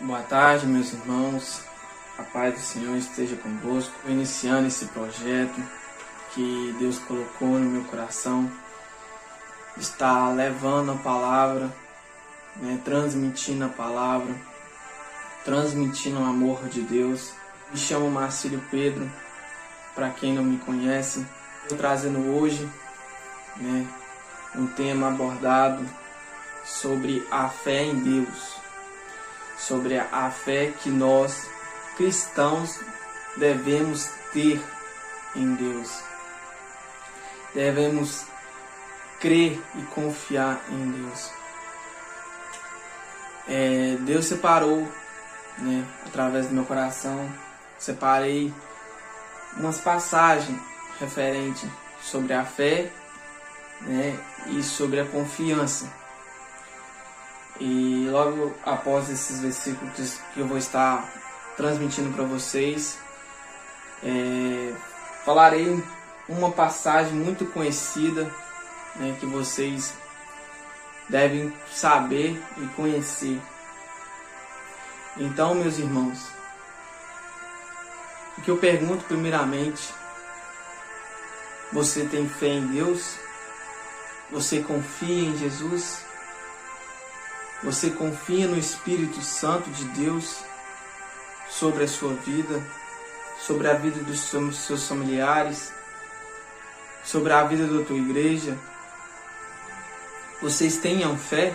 Boa tarde, meus irmãos. A paz do Senhor esteja convosco. Iniciando esse projeto que Deus colocou no meu coração, está levando a palavra, transmitindo a palavra, transmitindo o amor de Deus. Me chamo Marcílio Pedro, para quem não me conhece. Estou trazendo hoje um tema abordado sobre a fé em Deus, sobre a fé que nós cristãos devemos ter em Deus. Devemos crer e confiar em Deus. Deus separou, através do meu coração, separei umas passagens referentes sobre a fé, e sobre a confiança. E logo após esses versículos que eu vou estar transmitindo para vocês, falarei uma passagem muito conhecida, que vocês devem saber e conhecer. Então, meus irmãos, o que eu pergunto primeiramente: você tem fé em Deus? Você confia em Jesus? Você confia no Espírito Santo de Deus sobre a sua vida, sobre a vida dos seus familiares, sobre a vida da tua igreja? Vocês tenham fé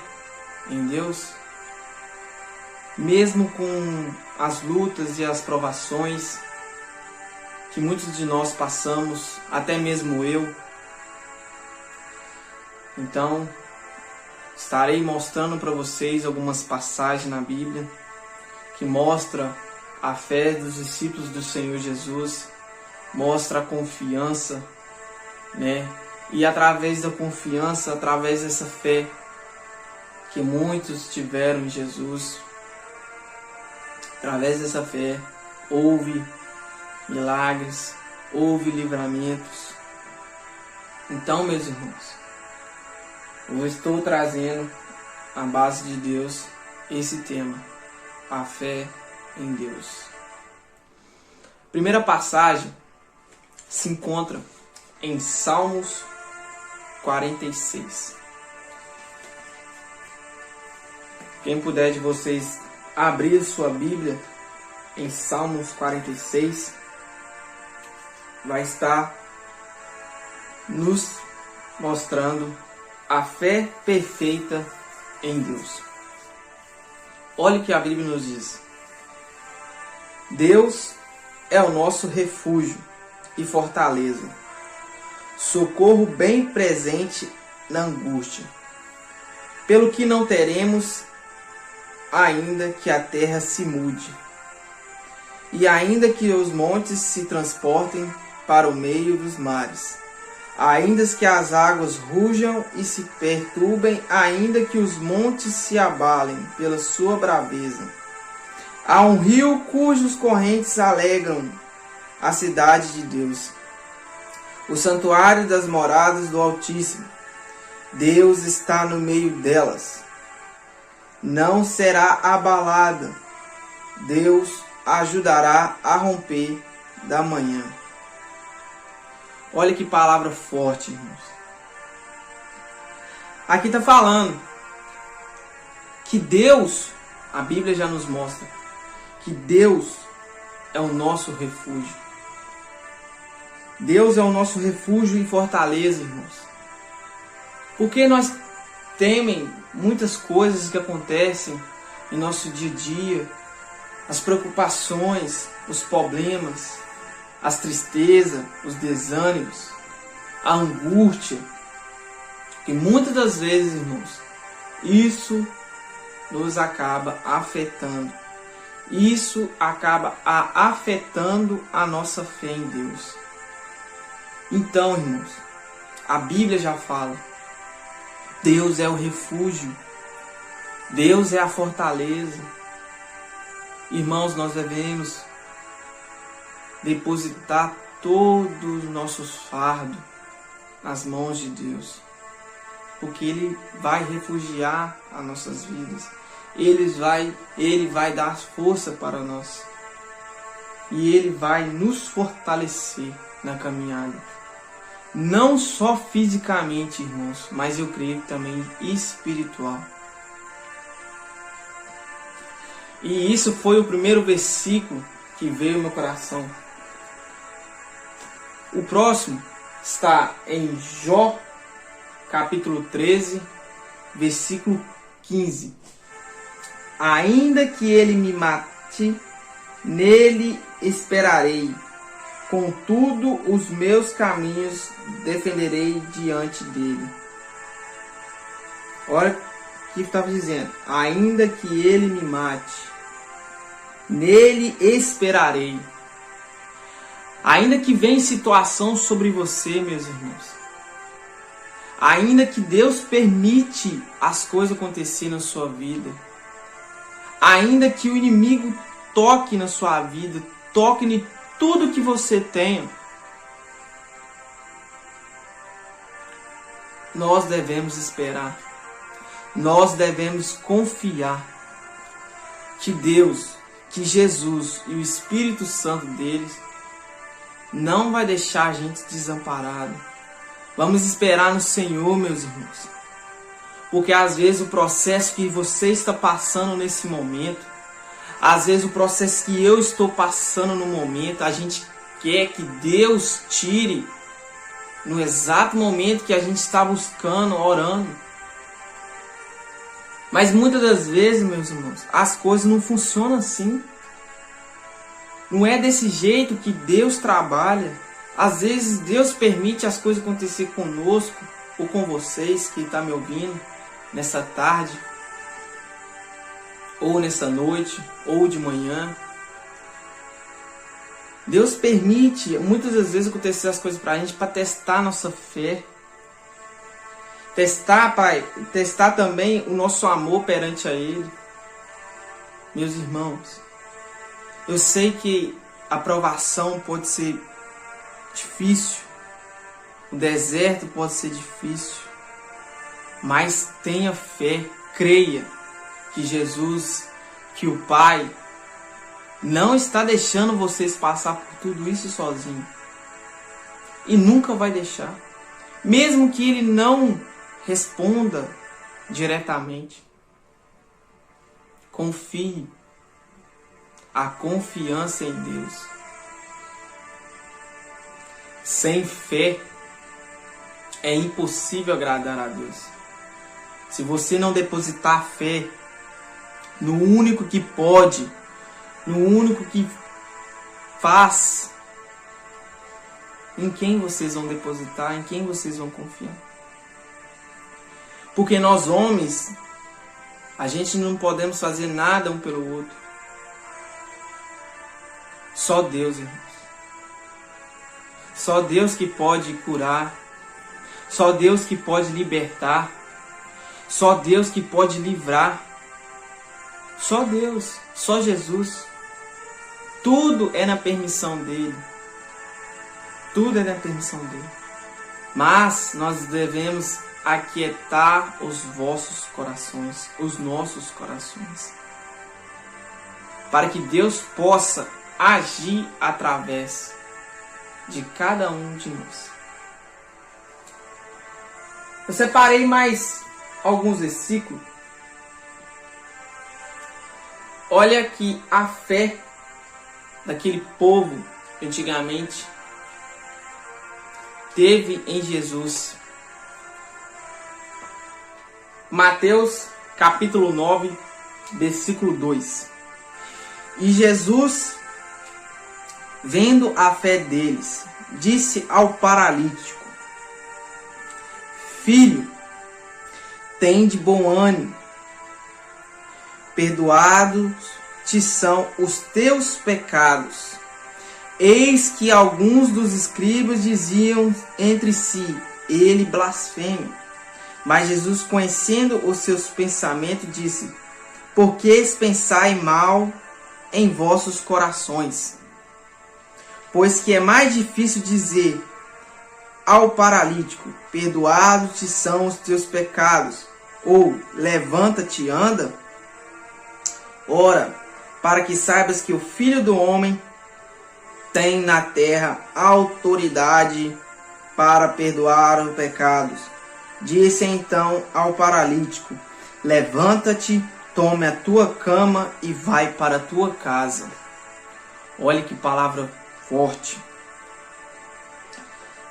em Deus? Mesmo com as lutas e as provações que muitos de nós passamos, até mesmo eu. Então, estarei mostrando para vocês algumas passagens na Bíblia que mostra a fé dos discípulos do Senhor Jesus, mostra a confiança, E através da confiança, através dessa fé que muitos tiveram em Jesus, através dessa fé houve milagres, houve livramentos. Então, meus irmãos, eu estou trazendo à base de Deus esse tema, a fé em Deus. A primeira passagem se encontra em Salmos 46. Quem puder de vocês abrir sua Bíblia em Salmos 46, vai estar nos mostrando a fé perfeita em Deus. Olha o que a Bíblia nos diz: Deus é o nosso refúgio e fortaleza, socorro bem presente na angústia. Pelo que não teremos, ainda que a terra se mude, e ainda que os montes se transportem para o meio dos mares, ainda que as águas rujam e se perturbem, ainda que os montes se abalem pela sua braveza. Há um rio cujos correntes alegram a cidade de Deus, o santuário das moradas do Altíssimo. Deus está no meio delas. Não será abalada. Deus ajudará a romper da manhã. Olha que palavra forte, irmãos. Aqui está falando que Deus, a Bíblia já nos mostra, que Deus é o nosso refúgio. Deus é o nosso refúgio e fortaleza, irmãos. Porque nós temem muitas coisas que acontecem em nosso dia a dia, as preocupações, os problemas, as tristezas, os desânimos, a angústia. E muitas das vezes, irmãos, isso nos acaba afetando. Isso acaba afetando a nossa fé em Deus. Então, irmãos, a Bíblia já fala: Deus é o refúgio, Deus é a fortaleza. Irmãos, nós devemos depositar todos os nossos fardos nas mãos de Deus, porque Ele vai refugiar as nossas vidas, Ele vai dar força para nós. E Ele vai nos fortalecer na caminhada. Não só fisicamente, irmãos, mas eu creio também espiritual. E isso foi o primeiro versículo que veio ao meu coração. O próximo está em Jó, capítulo 13, versículo 15. Ainda que ele me mate, nele esperarei. Contudo, os meus caminhos defenderei diante dele. Olha o que estava dizendo. Ainda que ele me mate, nele esperarei. Ainda que venha situação sobre você, meus irmãos. Ainda que Deus permite as coisas acontecerem na sua vida. Ainda que o inimigo toque na sua vida, toque em tudo que você tem. Nós devemos esperar. Nós devemos confiar que Deus, que Jesus e o Espírito Santo deles não vai deixar a gente desamparado. Vamos esperar no Senhor, meus irmãos. Porque às vezes o processo que você está passando nesse momento, às vezes o processo que eu estou passando no momento, a gente quer que Deus tire no exato momento que a gente está buscando, orando. Mas muitas das vezes, meus irmãos, as coisas não funcionam assim. Não é desse jeito que Deus trabalha. Às vezes Deus permite as coisas acontecer conosco ou com vocês que estão me ouvindo nessa tarde, ou nessa noite, ou de manhã. Deus permite muitas das vezes acontecer as coisas para a gente para testar a nossa fé. Testar também o nosso amor perante a Ele. Meus irmãos, eu sei que a provação pode ser difícil, o deserto pode ser difícil, mas tenha fé, creia que Jesus, que o Pai, não está deixando vocês passar por tudo isso sozinho. E nunca vai deixar. Mesmo que Ele não responda diretamente. Confie. A confiança em Deus. Sem fé é impossível agradar a Deus. Se você não depositar fé no único que pode, no único que faz, em quem vocês vão depositar, em quem vocês vão confiar? Porque nós homens, a gente não podemos fazer nada um pelo outro. Só Deus, irmãos. Só Deus que pode curar. Só Deus que pode libertar. Só Deus que pode livrar. Só Deus. Só Jesus. Tudo é na permissão dele. Tudo é na permissão dele. Mas nós devemos aquietar os vossos corações, os nossos corações, para que Deus possa agir através de cada um de nós. Eu separei mais alguns versículos. Olha que a fé daquele povo antigamente teve em Jesus. Mateus capítulo 9, versículo 2. E Jesus, vendo a fé deles, disse ao paralítico: Filho, tende bom ânimo, perdoados te são os teus pecados. Eis que alguns dos escribas diziam entre si: ele blasfema. Mas Jesus, conhecendo os seus pensamentos, disse: por que pensai mal em vossos corações? Pois que é mais difícil dizer ao paralítico: perdoados te são os teus pecados, ou levanta-te e anda, Ora, para que saibas que o Filho do Homem tem na terra autoridade para perdoar os pecados. Disse então ao paralítico: levanta-te, tome a tua cama e vai para a tua casa. Olha que palavra forte.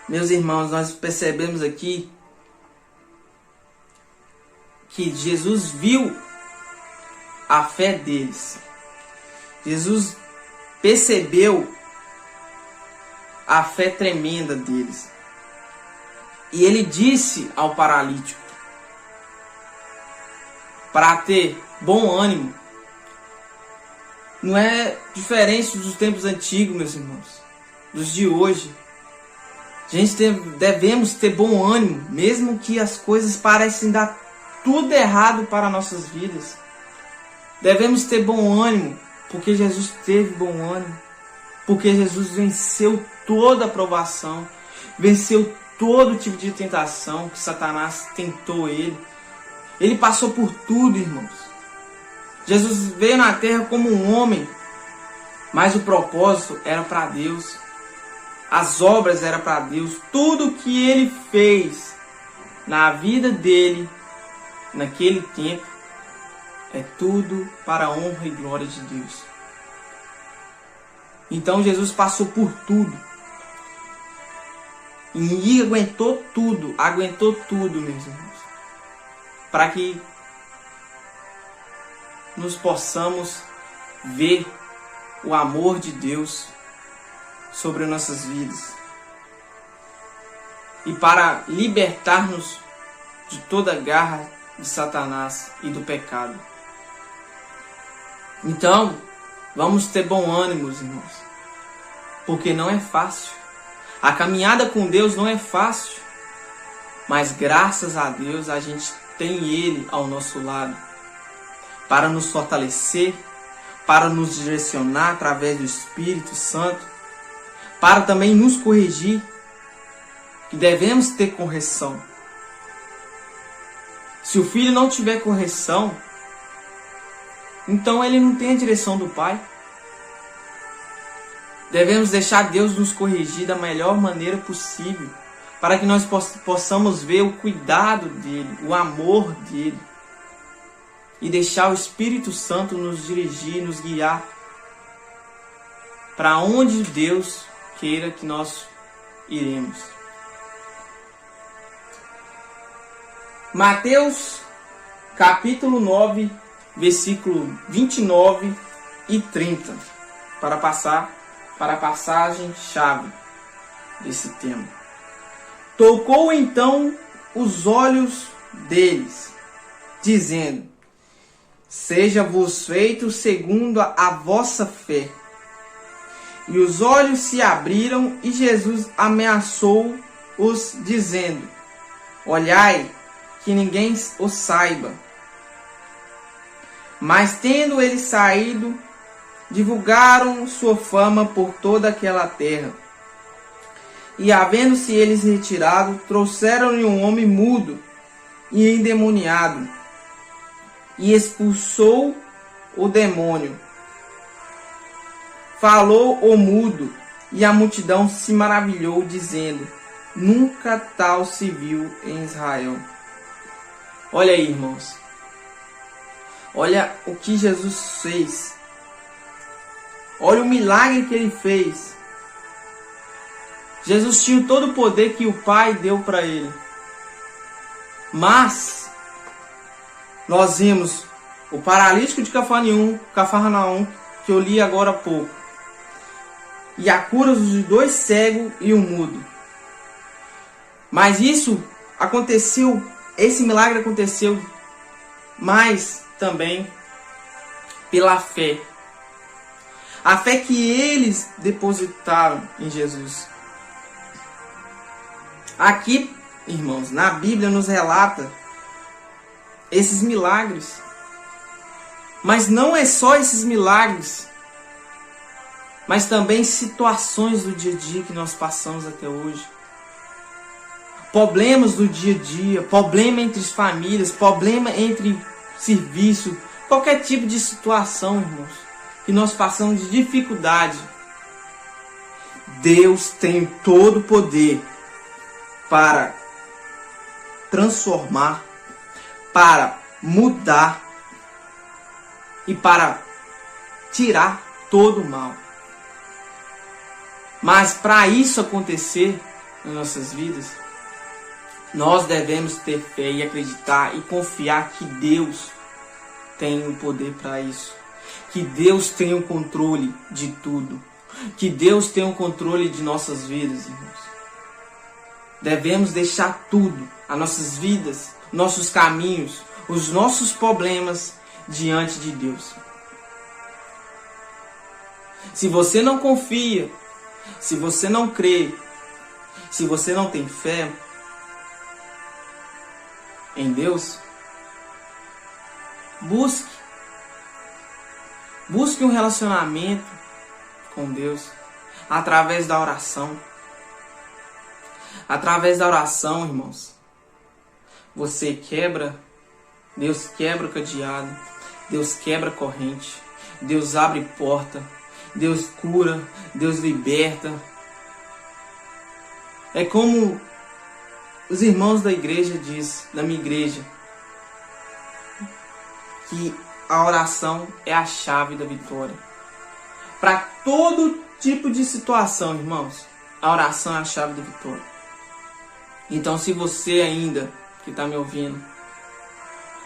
Meus irmãos, nós percebemos aqui que Jesus viu a fé deles. Jesus percebeu a fé tremenda deles. E ele disse ao paralítico para ter bom ânimo. Não é diferente dos tempos antigos, meus irmãos, dos de hoje. Devemos ter bom ânimo, mesmo que as coisas parecem dar tudo errado para nossas vidas. Devemos ter bom ânimo, porque Jesus teve bom ânimo. Porque Jesus venceu toda a provação, venceu todo tipo de tentação que Satanás tentou ele. Ele passou por tudo, irmãos. Jesus veio na terra como um homem, mas o propósito era para Deus. As obras eram para Deus. Tudo que ele fez na vida dele, naquele tempo, é tudo para a honra e glória de Deus. Então Jesus passou por tudo. E aguentou tudo, meus irmãos. Para que nos possamos ver o amor de Deus sobre nossas vidas. E para libertar-nos de toda a garra de Satanás e do pecado. Então, vamos ter bom ânimo, irmãos. Porque não é fácil. A caminhada com Deus não é fácil. Mas graças a Deus a gente tem Ele ao nosso lado. Para nos fortalecer. Para nos direcionar através do Espírito Santo. Para também nos corrigir. Que devemos ter correção. Se o filho não tiver correção, então ele não tem a direção do Pai. Devemos deixar Deus nos corrigir da melhor maneira possível, para que nós possamos ver o cuidado dele, o amor dele, e deixar o Espírito Santo nos dirigir, nos guiar para onde Deus queira que nós iremos. Mateus capítulo 9, versículo 29 e 30, para passar para a passagem-chave desse tema. Tocou então os olhos deles, dizendo: seja-vos feito segundo a vossa fé. E os olhos se abriram, e Jesus ameaçou-os, dizendo: olhai, que ninguém o saiba. Mas tendo eles saído, divulgaram sua fama por toda aquela terra. E havendo-se eles retirado, trouxeram-lhe um homem mudo e endemoniado, e expulsou o demônio. Falou o mudo, e a multidão se maravilhou, dizendo: nunca tal se viu em Israel. Olha aí, irmãos. Olha o que Jesus fez. Olha o milagre que ele fez. Jesus tinha todo o poder que o Pai deu para ele. Mas nós vimos o paralítico de Cafarnaum, que eu li agora há pouco, e a cura de 2 cegos e um mudo. Mas isso aconteceu, esse milagre aconteceu, mas também pela fé. A fé que eles depositaram em Jesus. Aqui, irmãos, na Bíblia nos relata esses milagres. Mas não é só esses milagres, mas também situações do dia a dia que nós passamos até hoje. Problemas do dia a dia, problema entre as famílias, problema entre serviço, qualquer tipo de situação, irmãos, que nós passamos de dificuldade, Deus tem todo o poder para transformar, para mudar e para tirar todo o mal. Mas para isso acontecer nas nossas vidas, nós devemos ter fé e acreditar e confiar que Deus tem o poder para isso. Que Deus tem o controle de tudo. Que Deus tem o controle de nossas vidas, irmãos. Devemos deixar tudo, as nossas vidas, nossos caminhos, os nossos problemas diante de Deus. Se você não confia, se você não crê, se você não tem fé em Deus, busque um relacionamento com Deus através da oração. Através da oração, irmãos, você quebra, Deus quebra o cadeado, Deus quebra a corrente, Deus abre porta, Deus cura, Deus liberta. É como os irmãos da igreja dizem, da minha igreja, que a oração é a chave da vitória. Para todo tipo de situação, irmãos, a oração é a chave da vitória. Então, se você ainda, que está me ouvindo,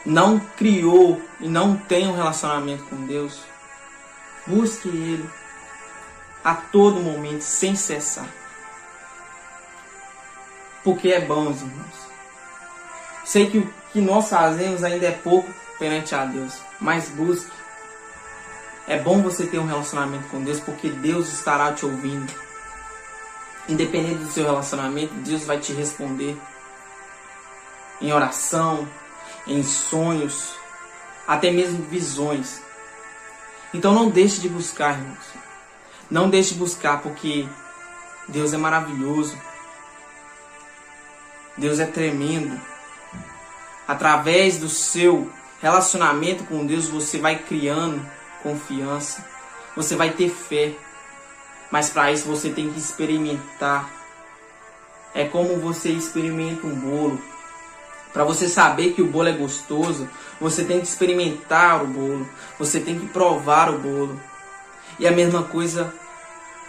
não criou e não tem um relacionamento com Deus, busque Ele a todo momento, sem cessar. Porque é bom, irmãos. Sei que o que nós fazemos ainda é pouco perante a Deus, mas busque. É bom você ter um relacionamento com Deus, porque Deus estará te ouvindo. Independente do seu relacionamento, Deus vai te responder em oração, em sonhos, até mesmo visões. Então não deixe de buscar, irmãos. Não deixe de buscar, porque Deus é maravilhoso. Deus é tremendo. Através do seu relacionamento com Deus, você vai criando confiança. Você vai ter fé. Mas para isso você tem que experimentar. É como você experimenta um bolo. Para você saber que o bolo é gostoso, você tem que experimentar o bolo. Você tem que provar o bolo. E a mesma coisa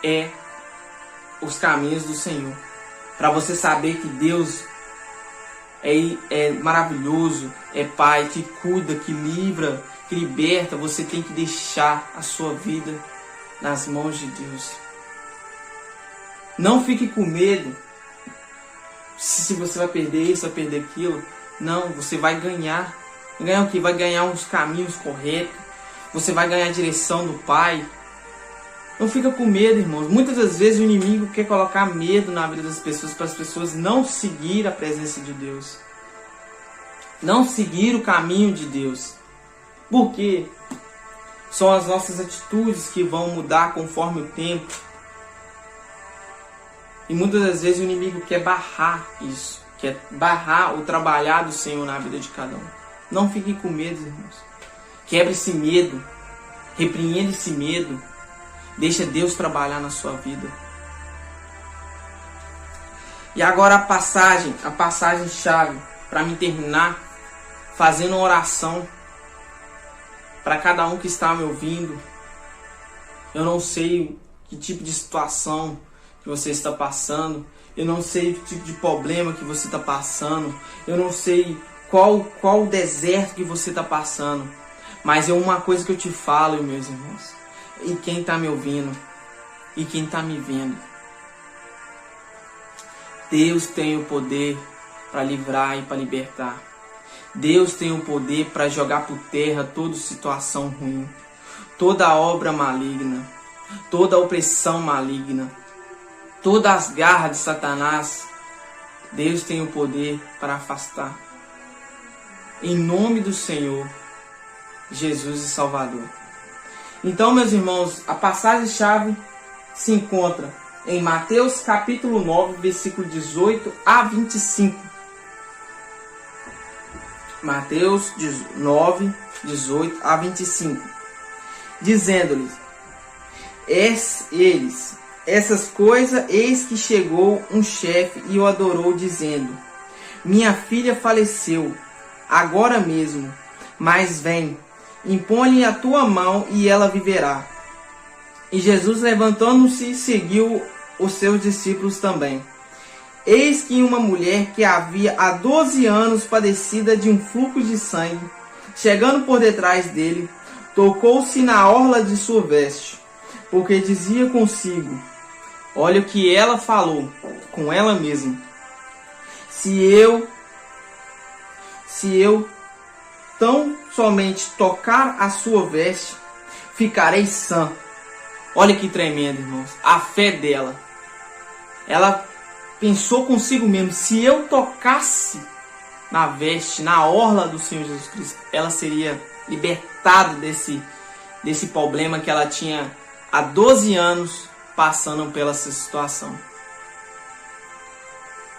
é os caminhos do Senhor. Para você saber que Deus é maravilhoso, é Pai, que cuida, que livra, que liberta, você tem que deixar a sua vida nas mãos de Deus. Não fique com medo se você vai perder isso, vai perder aquilo. Não, você vai ganhar. Ganhar o quê? Vai ganhar uns caminhos corretos. Você vai ganhar a direção do Pai. Não fica com medo, irmãos. Muitas das vezes o inimigo quer colocar medo na vida das pessoas, para as pessoas não seguir a presença de Deus. Não seguir o caminho de Deus. Por quê? São as nossas atitudes que vão mudar conforme o tempo. E muitas das vezes o inimigo quer barrar isso. Quer barrar o trabalhar do Senhor na vida de cada um. Não fique com medo, irmãos. Quebre esse medo. Repreenda esse medo. Deixa Deus trabalhar na sua vida. E agora a passagem chave, para me terminar, fazendo uma oração para cada um que está me ouvindo. Eu não sei que tipo de situação que você está passando. Eu não sei que tipo de problema que você está passando. Eu não sei qual deserto que você está passando. Mas é uma coisa que eu te falo, meus irmãos. E quem está me ouvindo, e quem está me vendo, Deus tem o poder para livrar e para libertar. Deus tem o poder para jogar por terra toda situação ruim, toda obra maligna, toda opressão maligna, todas as garras de Satanás. Deus tem o poder para afastar. Em nome do Senhor Jesus e Salvador. Então, meus irmãos, a passagem-chave se encontra em Mateus capítulo 9, versículo 18 a 25. Mateus 9, 18 a 25. Dizendo-lhes eles: essas coisas, eis que chegou um chefe e o adorou, dizendo: minha filha faleceu agora mesmo, mas vem, impõe-lhe a tua mão e ela viverá. E Jesus, levantando-se, seguiu os seus discípulos também. Eis que uma mulher que havia há 12 anos padecida de um fluxo de sangue, chegando por detrás dele, tocou-se na orla de sua veste, porque dizia consigo, olha o que ela falou com ela mesma, se eu tão somente tocar a sua veste, ficarei sã. Olha que tremendo, irmãos, a fé dela. Ela pensou consigo mesmo, se eu tocasse na veste, na orla do Senhor Jesus Cristo, ela seria libertada desse problema que ela tinha há 12 anos passando pela essa situação.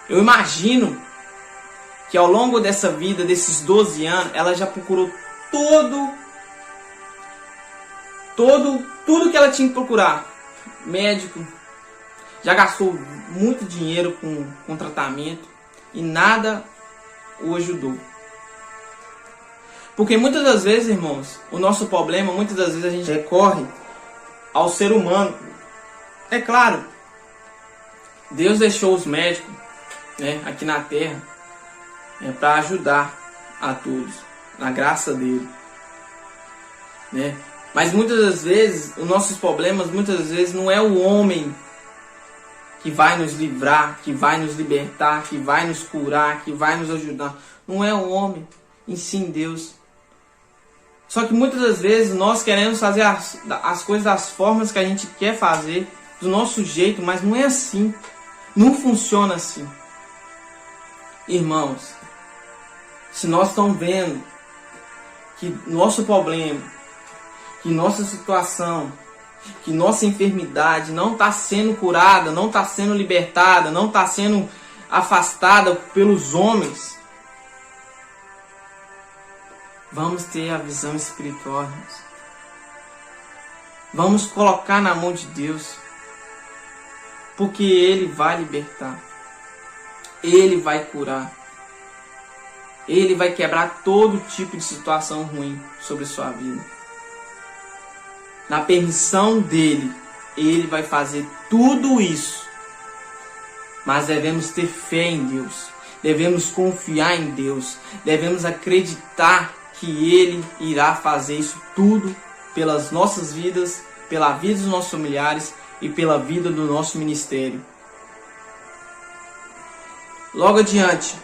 Eu imagino que ao longo dessa vida, desses 12 anos, ela já procurou tudo que ela tinha que procurar. Médico, já gastou muito dinheiro com tratamento e nada o ajudou. Porque muitas das vezes, irmãos, o nosso problema, muitas das vezes a gente recorre ao ser humano. É claro, Deus deixou os médicos, né, aqui na terra, para ajudar a todos, na graça dele, né? Mas muitas das vezes, os nossos problemas, muitas das vezes, não é o homem que vai nos livrar, que vai nos libertar, que vai nos curar, que vai nos ajudar. Não é o homem, em sim Deus. Só que muitas das vezes nós queremos fazer as coisas das formas que a gente quer fazer, do nosso jeito, mas não é assim. Não funciona assim. Irmãos, se nós estamos vendo que nosso problema, que nossa situação, que nossa enfermidade não está sendo curada, não está sendo libertada, não está sendo afastada pelos homens, vamos ter a visão espiritual, irmãos. Vamos colocar na mão de Deus, porque Ele vai libertar, Ele vai curar, Ele vai quebrar todo tipo de situação ruim sobre sua vida. Na permissão dele, Ele vai fazer tudo isso. Mas devemos ter fé em Deus. Devemos confiar em Deus. Devemos acreditar que Ele irá fazer isso tudo pelas nossas vidas, pela vida dos nossos familiares e pela vida do nosso ministério. Logo adiante.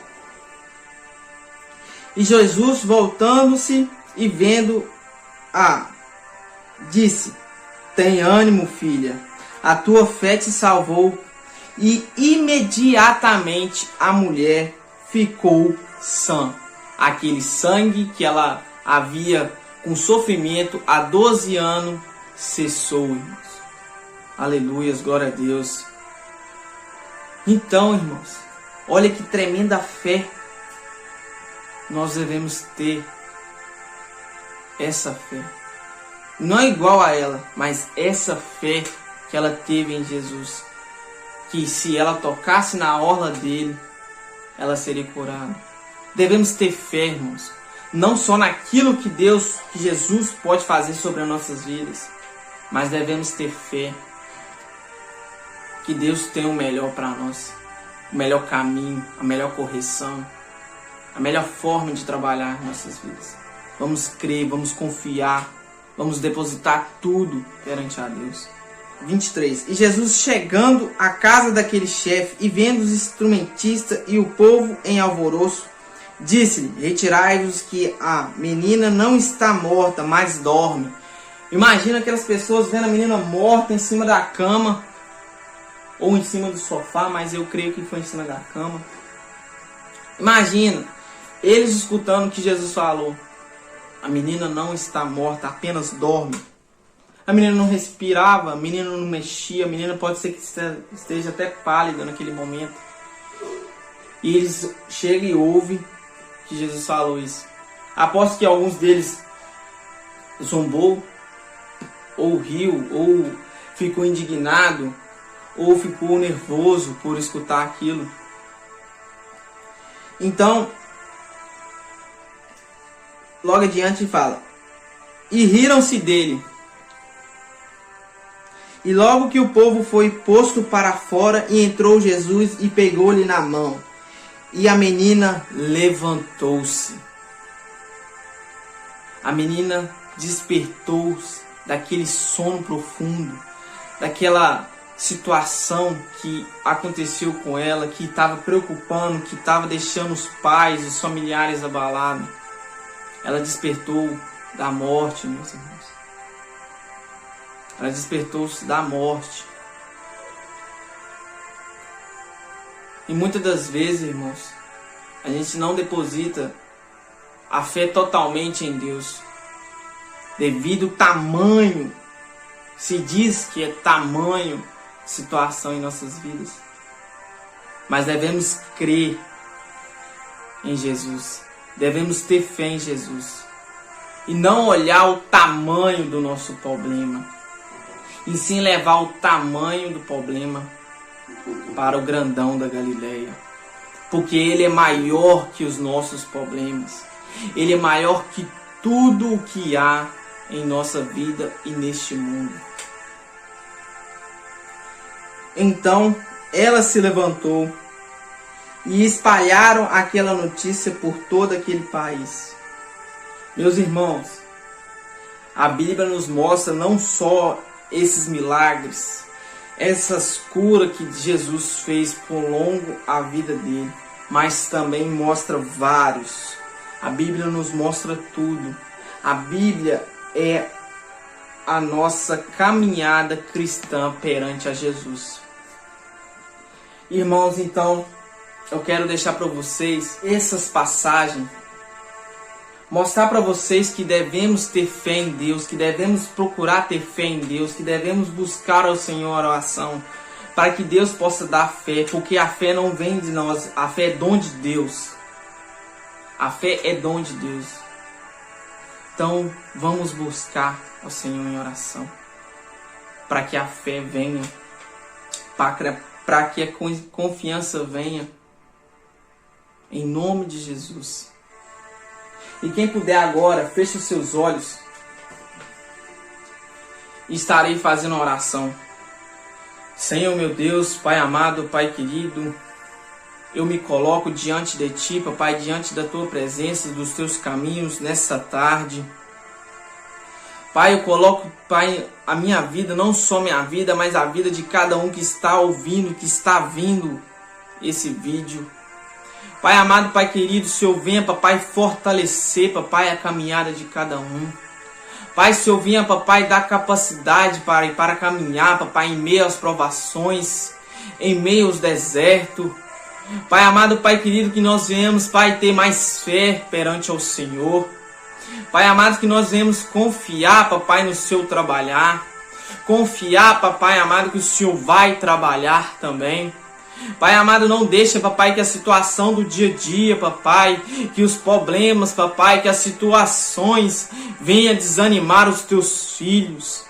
E Jesus, voltando-se e vendo disse: tem ânimo, filha, a tua fé te salvou. E imediatamente a mulher ficou sã. Aquele sangue que ela havia com sofrimento há 12 anos cessou, irmãos. Aleluias, glória a Deus. Então, irmãos, olha que tremenda fé nós devemos ter. Essa fé. Não é igual a ela, mas essa fé que ela teve em Jesus. Que se ela tocasse na orla dele, ela seria curada. Devemos ter fé, irmãos. Não só naquilo que Jesus pode fazer sobre as nossas vidas. Mas devemos ter fé. Que Deus tem o melhor para nós. O melhor caminho, a melhor correção. A melhor forma de trabalhar em nossas vidas. Vamos crer, vamos confiar. Vamos depositar tudo perante a Deus. 23. E Jesus, chegando à casa daquele chefe e vendo os instrumentistas e o povo em alvoroço, disse-lhe: retirai-vos, que a menina não está morta, mas dorme. Imagina aquelas pessoas vendo a menina morta em cima da cama, ou em cima do sofá, mas eu creio que foi em cima da cama. Imagina eles escutando o que Jesus falou. A menina não está morta, apenas dorme. A menina não respirava, a menina não mexia, a menina pode ser que esteja até pálida naquele momento. E eles chegam e ouvem que Jesus falou isso. Aposto que alguns deles zombou, ou riu, ou ficou indignado, ou ficou nervoso por escutar aquilo. Então, logo adiante fala: e riram-se dele. E logo que o povo foi posto para fora, e entrou Jesus e pegou-lhe na mão. E a menina levantou-se. A menina despertou-se daquele sono profundo, daquela situação que aconteceu com ela, que estava preocupando, que estava deixando os pais, os familiares abalados. Ela despertou da morte, meus irmãos. Ela despertou-se da morte. E muitas das vezes, irmãos, a gente não deposita a fé totalmente em Deus, devido ao tamanho, se diz que é tamanho situação em nossas vidas. Mas devemos crer em Jesus, devemos ter fé em Jesus, e não olhar o tamanho do nosso problema, e sim levar o tamanho do problema para o grandão da Galileia, porque Ele é maior que os nossos problemas, Ele é maior que tudo o que há em nossa vida e neste mundo. Então ela se levantou e espalharam aquela notícia por todo aquele país. Meus irmãos, a Bíblia nos mostra não só esses milagres, essas curas que Jesus fez por longo a vida dele, mas também mostra vários. A Bíblia nos mostra tudo. A Bíblia é a nossa caminhada cristã perante a Jesus. Irmãos, então, eu quero deixar para vocês essas passagens, mostrar para vocês que devemos ter fé em Deus, que devemos procurar ter fé em Deus, que devemos buscar ao Senhor a oração, para que Deus possa dar fé, porque a fé não vem de nós, a fé é dom de Deus. A fé é dom de Deus. Então, vamos buscar ao Senhor em oração, para que a fé venha, para que a confiança venha, em nome de Jesus. E quem puder agora, feche os seus olhos, e estarei fazendo a oração. Senhor meu Deus, Pai amado, Pai querido, eu me coloco diante de Ti, Papai, diante da Tua presença, dos Teus caminhos nessa tarde. Pai, eu coloco, Pai, a minha vida, não só minha vida, mas a vida de cada um que está ouvindo, que está vindo esse vídeo. Pai amado, Pai querido, Senhor venha, Papai, fortalecer, Papai, a caminhada de cada um. Pai, Senhor venha, Papai, dar capacidade para caminhar, Papai, em meio às provações, em meio aos desertos. Pai amado, Pai querido, que nós venhamos, Pai, ter mais fé perante ao Senhor. Pai amado, que nós venhamos confiar, Papai, no Seu trabalhar. Confiar, Papai amado, que o Senhor vai trabalhar também. Pai amado, não deixa, Papai, que a situação do dia a dia, Papai, que os problemas, Papai, que as situações venham desanimar os Teus filhos.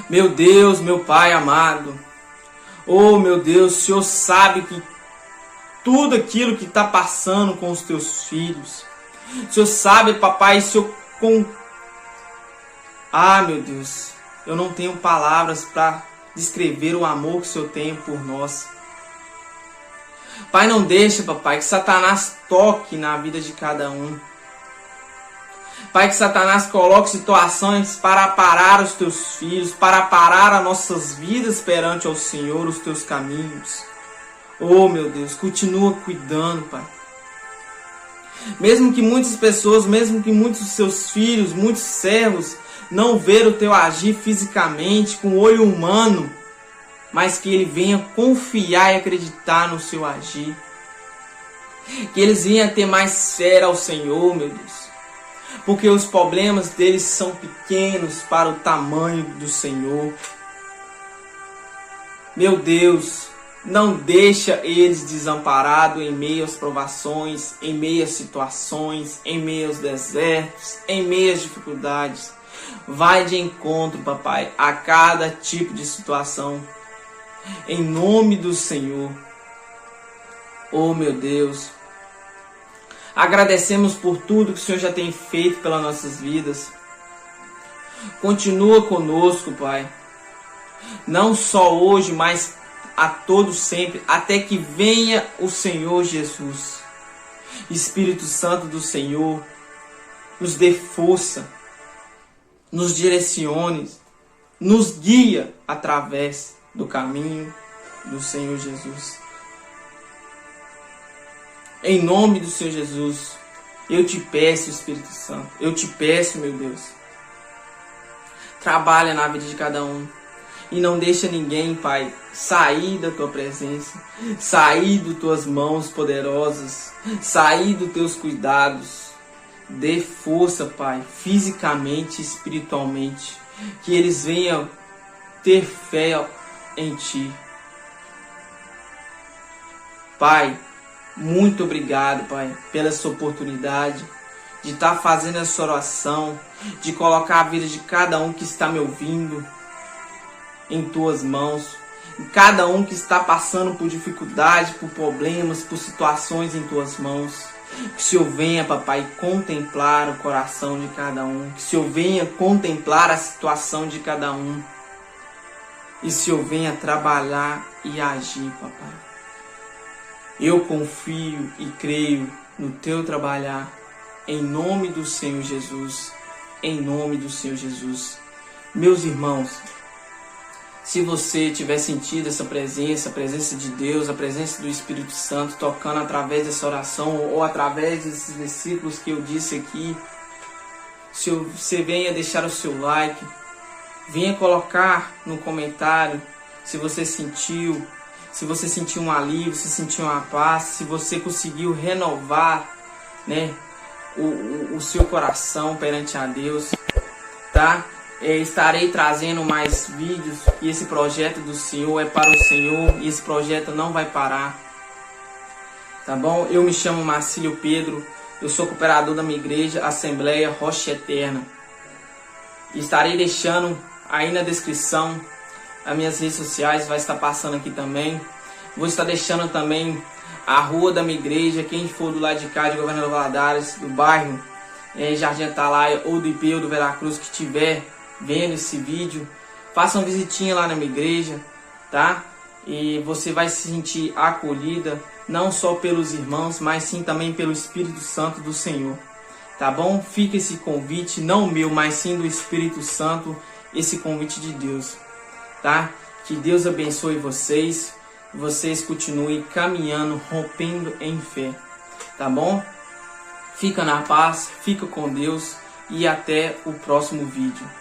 Meu Deus, meu Pai amado. Oh, meu Deus, o Senhor sabe que tudo aquilo que está passando com os Teus filhos. O Senhor sabe, Papai, Ah, meu Deus, eu não tenho palavras para descrever o amor que o Senhor tem por nós. Pai, não deixa, Papai, que Satanás toque na vida de cada um. Pai, que Satanás coloque situações para parar os Teus filhos, para parar as nossas vidas perante ao Senhor, os Teus caminhos. Oh, meu Deus, continua cuidando, Pai. Mesmo que muitas pessoas, mesmo que muitos dos Seus filhos, muitos servos, não ver o Teu agir fisicamente, com o olho humano, mas que ele venha confiar e acreditar no Seu agir. Que eles venham ter mais fé ao Senhor, meu Deus. Porque os problemas deles são pequenos para o tamanho do Senhor. Meu Deus, Não deixa eles desamparados em meio às provações, em meio às situações, em meio aos desertos, em meio às dificuldades. Vai de encontro, papai, a cada tipo de situação. Em nome do Senhor. Oh, meu Deus. Agradecemos por tudo que o Senhor já tem feito pelas nossas vidas. Continua conosco, Pai. Não só hoje, mas a todos sempre, até que venha o Senhor Jesus. Espírito Santo do Senhor, nos dê força, nos direcione, nos guia através do caminho do Senhor Jesus. Em nome do Senhor Jesus, eu te peço, Espírito Santo, eu te peço, meu Deus, trabalha na vida de cada um. E não deixa ninguém, Pai, sair da Tua presença, sair das Tuas mãos poderosas, sair dos Teus cuidados. Dê força, Pai, fisicamente e espiritualmente, que eles venham ter fé em Ti. Pai, muito obrigado, Pai, pela essa oportunidade de estar fazendo essa oração, de colocar a vida de cada um que está me ouvindo em Tuas mãos, em cada um que está passando por dificuldade, por problemas, por situações em Tuas mãos. Que o Senhor venha, papai, contemplar o coração de cada um, que o Senhor venha contemplar a situação de cada um, e o Senhor venha trabalhar e agir, papai. Eu confio e creio no Teu trabalhar, em nome do Senhor Jesus, em nome do Senhor Jesus. Meus irmãos, se você tiver sentido essa presença, a presença de Deus, a presença do Espírito Santo tocando através dessa oração ou através desses versículos que eu disse aqui, se você venha deixar o seu like, venha colocar no comentário se você sentiu um alívio, se sentiu uma paz, se você conseguiu renovar, né, o seu coração perante a Deus, tá? Estarei trazendo mais vídeos e esse projeto do Senhor é para o Senhor e esse projeto não vai parar, tá bom? Eu me chamo Marcílio Pedro, eu sou cooperador da minha igreja, Assembleia Rocha Eterna. Estarei deixando aí na descrição as minhas redes sociais, vai estar passando aqui também. Vou estar deixando também a rua da minha igreja, quem for do lado de cá de Governador Valadares, do bairro Jardim Atalaia ou do IP ou do Veracruz, que tiver vendo esse vídeo, faça uma visitinha lá na minha igreja, tá? E você vai se sentir acolhida, não só pelos irmãos, mas sim também pelo Espírito Santo do Senhor, tá bom? Fica esse convite, não meu, mas sim do Espírito Santo, esse convite de Deus, tá? Que Deus abençoe vocês, vocês continuem caminhando, rompendo em fé, tá bom? Fica na paz, fica com Deus e até o próximo vídeo.